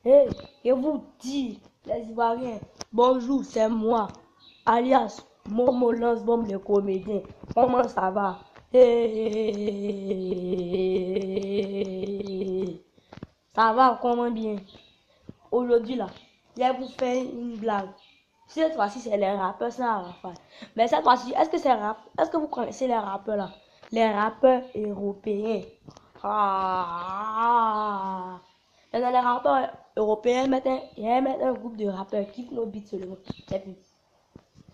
Hey, je vous dis, les Ivoiriens, bonjour, c'est moi, alias Momo Lance-Bombe le comédien. Comment ça va? Hey, ça va comment bien? Aujourd'hui là, je vais vous faire une blague. Cette fois-ci, c'est les rappeurs sans rafale. Mais cette fois-ci, est-ce que vous connaissez les rappeurs là? Les rappeurs européens. Ah! Maintenant, les rappeurs européens mettent un groupe de rappeurs qui font nos beats seulement. C'est fini.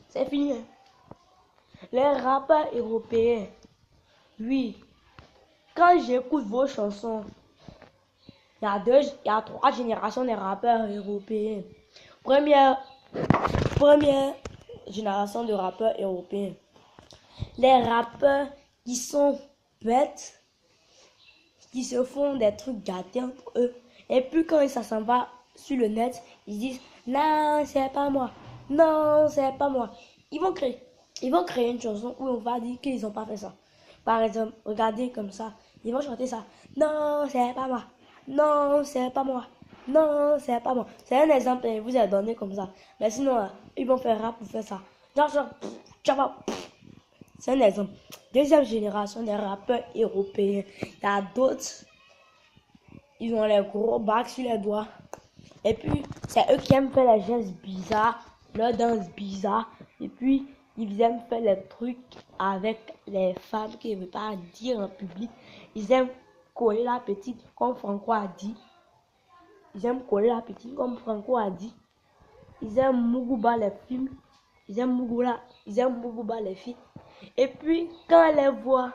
C'est fini. Hein? Les rappeurs européens. Oui. Quand j'écoute vos chansons, il y a trois générations de rappeurs européens. Première génération de rappeurs européens. Les rappeurs qui sont bêtes, qui se font des trucs gâtés entre eux. Et puis quand ça s'en va sur le net, ils disent non, c'est pas moi. Non, c'est pas moi. Ils vont créer une chanson où on va dire qu'ils n'ont pas fait ça. Par exemple, regardez comme ça. Ils vont chanter ça. Non, c'est pas moi. Non, c'est pas moi. Non, c'est pas moi. C'est un exemple que je vous ai donné comme ça. Mais sinon, ils vont faire rap pour faire ça. C'est un exemple. Deuxième génération des rappeurs européens. Il y a d'autres. Ils ont les gros bacs sur les doigts. Et puis, c'est eux qui aiment faire les gestes bizarres, leurs danses bizarres. Et puis, ils aiment faire les trucs avec les femmes qu'ils ne veulent pas dire en public. Ils aiment coller la petite, comme Franco a dit. Ils aiment coller la petite, comme Franco a dit. Ils aiment Muguba les films. Ils aiment Muguba les filles. Et puis, quand on les voit,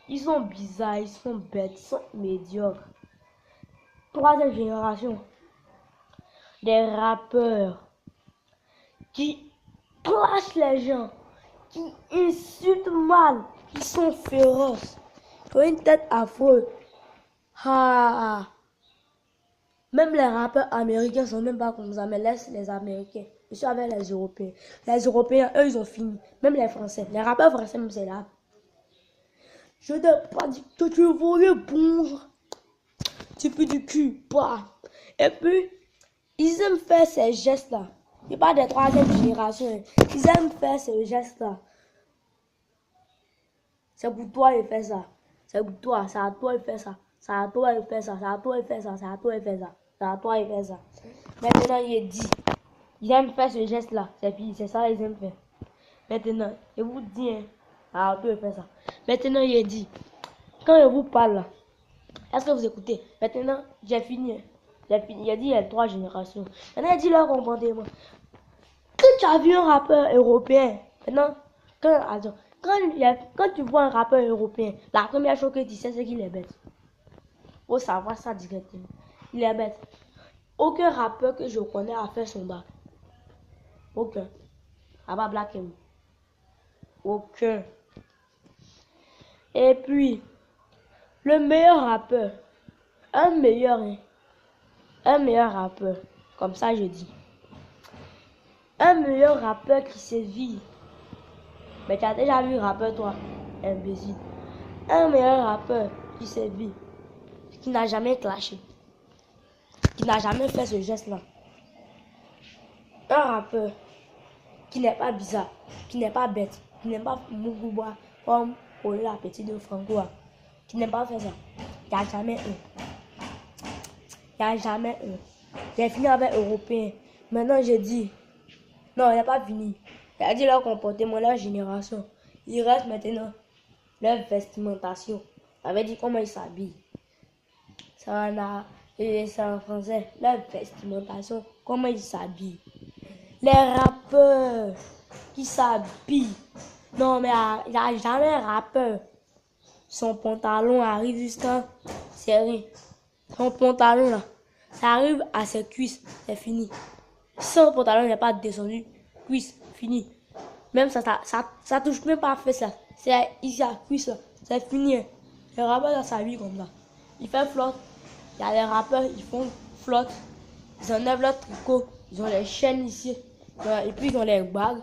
ils sont bizarres, ils sont bêtes, ils sont médiocres. Troisième génération. Des rappeurs qui clashent les gens, qui insultent mal, qui sont féroces, qui ont une tête affreuse. Ah. Même les rappeurs américains sont même pas comme ça, mais laisse les Américains. Je suis avec les Européens. Les Européens, eux, ils ont fini. Même les Français. Les rappeurs français, même c'est là. Je n'ai pas dit que tu voulais bonjour. Tu peux du cul, pas. Et puis, ils aiment faire ces gestes-là. Je parle des troisième génération. Ils aiment faire ces gestes-là. C'est pour toi de faire ça. C'est pour toi. C'est à toi de faire ça. C'est à toi de faire ça. C'est à toi de faire ça. C'est à toi de faire ça. C'est à toi de faire ça. Maintenant, il est dit. Ils aiment faire ce geste-là. C'est ça qu'ils aiment faire. Maintenant, je vous dis, hein, c'est à toi de faire ça. Maintenant, il est dit. Quand je vous parle là, est-ce que vous écoutez? Maintenant, j'ai fini. Hein. J'ai fini. Il a dit il y a trois générations. Maintenant, il dit leur comportement. Quand tu as vu un rappeur européen, maintenant, quand tu vois un rappeur européen, la première chose que tu sais, c'est qu'il est bête. Faut savoir ça directement. Il est bête. Aucun rappeur que je connais a fait son bac. Aucun. À part Black M. Aucun. Et puis, le meilleur rappeur, un meilleur rappeur, comme ça je dis. Un meilleur rappeur qui sévit. Mais tu as déjà vu rappeur toi, imbécile. Un meilleur rappeur qui sévit, qui n'a jamais clashé, qui n'a jamais fait ce geste-là. Un rappeur qui n'est pas bizarre, qui n'est pas bête, qui n'est pas Muguba comme la petite de Franco, qui n'est pas fait ça. Il n'y a jamais un. Il n'y a jamais un. J'ai fini avec Européen. Maintenant, je dis, non, il n'est pas fini. Il a dit leur comportement, leur génération. Il reste maintenant leur vestimentation. Ça veut dire comment ils s'habillent. C'est en français. Leur vestimentation, comment ils s'habillent. Les rappeurs qui s'habillent. Non, mais il n'y a jamais un rappeur. Son pantalon arrive jusqu'à serré. Son pantalon là, ça arrive à ses cuisses, c'est fini. Son pantalon n'est pas descendu, cuisse, fini. Même ça touche même pas à faire ça. C'est ici à cuisse là, c'est fini. Les rappeurs ça s'habille comme ça. Il fait flotte. Il y a les rappeurs, ils font flotte. Ils enlèvent leur tricot, ils ont les chaînes ici. Et puis ils ont les bagues.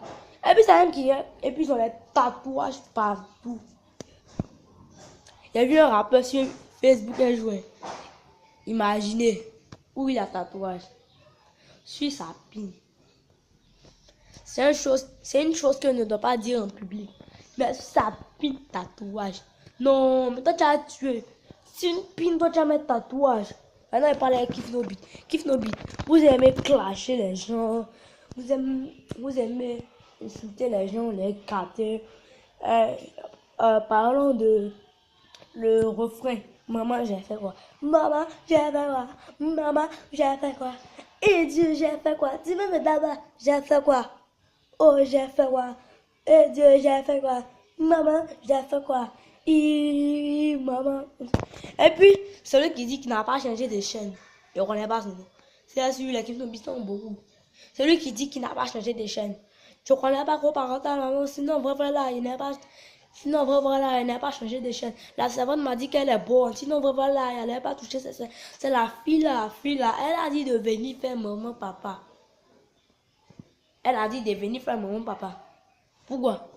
Et puis ça même qui est. Et puis ils ont les tatouages partout. Il y a vu un rappeur sur Facebook un jour. Imaginez. où il y a tatouage sur sa pine. C'est une chose que ne doit pas dire en public. Mais sa pine tatouage. Non, mais toi tu as tué. C'est une pine, toi tu as mis tatouage. Maintenant il parle avec Kif No Beat. Kif No Beat, vous aimez clasher les gens. Vous aimez insulter les gens, les gâter. Parlons de le refrain. Maman, j'ai fait quoi? Maman, j'ai fait quoi? Maman, j'ai fait quoi? Et Dieu, j'ai fait quoi? Dis-moi, mais d'abord, j'ai fait quoi? Oh, j'ai fait quoi? Et Dieu, j'ai fait quoi? Maman, j'ai fait quoi? Maman. Et puis, celui qui dit qu'il n'a pas changé de chaîne, je ne connais pas son nom. C'est celui-là qui sont beaucoup. Celui qui dit qu'il n'a pas changé de chaîne. Je ne connais pas gros parental, maman. Sinon, voilà, il n'a pas. Sinon, voilà, elle n'a pas changé de chaîne. La servante m'a dit qu'elle est bonne. Sinon, voilà, elle n'a pas touché. C'est la fille là. Elle a dit de venir faire maman, papa. Elle a dit de venir faire maman, papa. Pourquoi?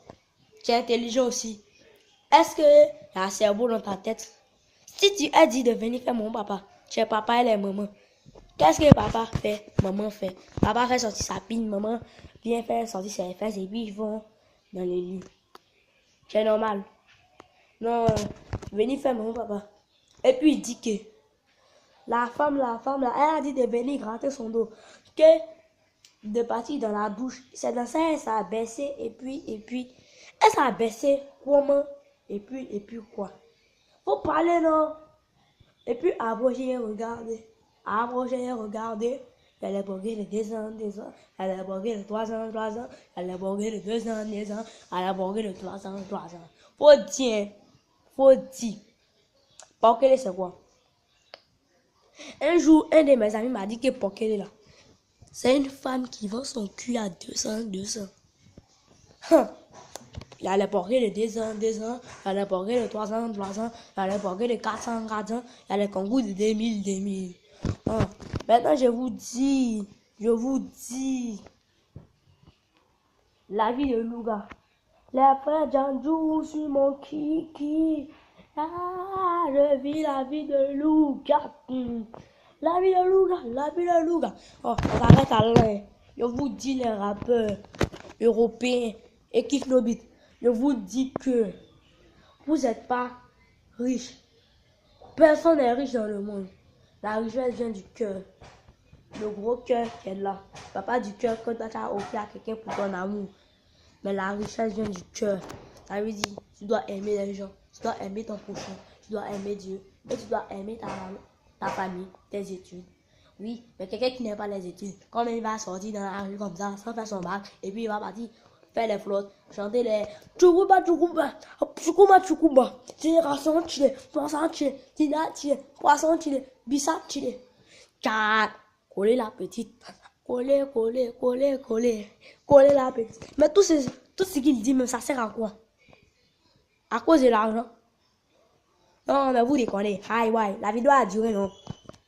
Tu es intelligent aussi. Est-ce que il y a un cerveau dans ta tête? Si tu as dit de venir faire maman, papa, tu es papa, elle est maman. Qu'est-ce que papa fait? Maman fait. Papa fait sortir sa pine, maman vient faire sortir ses fesses et puis ils vont dans le lit. C'est normal. Non, venez faire maman, papa. Et puis il dit que la femme là, elle a dit de venir gratter son dos. Que de partir dans la douche. C'est dans ça, elle s'est baissé et puis, elle s'est baissé comment? Et puis quoi? Faut parler, non? Et puis après, j'ai regardé. Elle est borguée de 2 ans. Elle est borguée de 3 ans. Elle est borguée de 2 ans. Elle est borguée de 3 ans. Faut dire. Pokélé, c'est quoi? Un jour, un de mes amis m'a dit que Pokélé, là, c'est une femme qui vend son cul à 200. Elle est borguée de 2 ans. Elle est borguée de 3 ans. Elle est borguée de 400. Elle est concours de 2000. Maintenant, je vous dis, la vie de Louga. Les frères Djandjou sur mon kiki. Ah, je vis la vie de Louga. La vie de Louga. Oh, on s'arrête à l'un. Je vous dis, les rappeurs européens et Kif No Beat, je vous dis que vous n'êtes pas riches. Personne n'est riche dans le monde. La richesse vient du cœur. Le gros cœur qui est là. Papa du cœur quand tu as offert à quelqu'un pour ton amour. Mais la richesse vient du cœur. Ça veut dire, tu dois aimer les gens. Tu dois aimer ton prochain. Tu dois aimer Dieu. Et tu dois aimer ta famille, tes études. Oui, mais quelqu'un qui n'aime pas les études, quand il va sortir dans la rue comme ça, sans faire son bac, et puis il va partir faire les flottes, chanter les Tchoukoumba, Génération Chile, Poisson Chile, Tina Chile, Poisson Chile, Bissap Chile. Car, coller la petite. Coller la petite. Mais tout ce qu'il dit, même ça sert à quoi? À cause de l'argent. Non, mais vous déconnez. La vidéo a duré, non?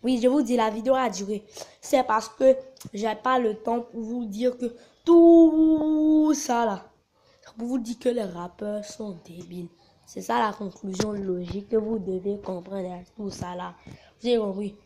Oui, je vous dis, la vidéo a duré. C'est parce que j'ai pas le temps pour vous dire que tout ça là. Pour vous dire que les rappeurs sont débiles. C'est ça la conclusion logique que vous devez comprendre à tout ça là. Vous avez compris?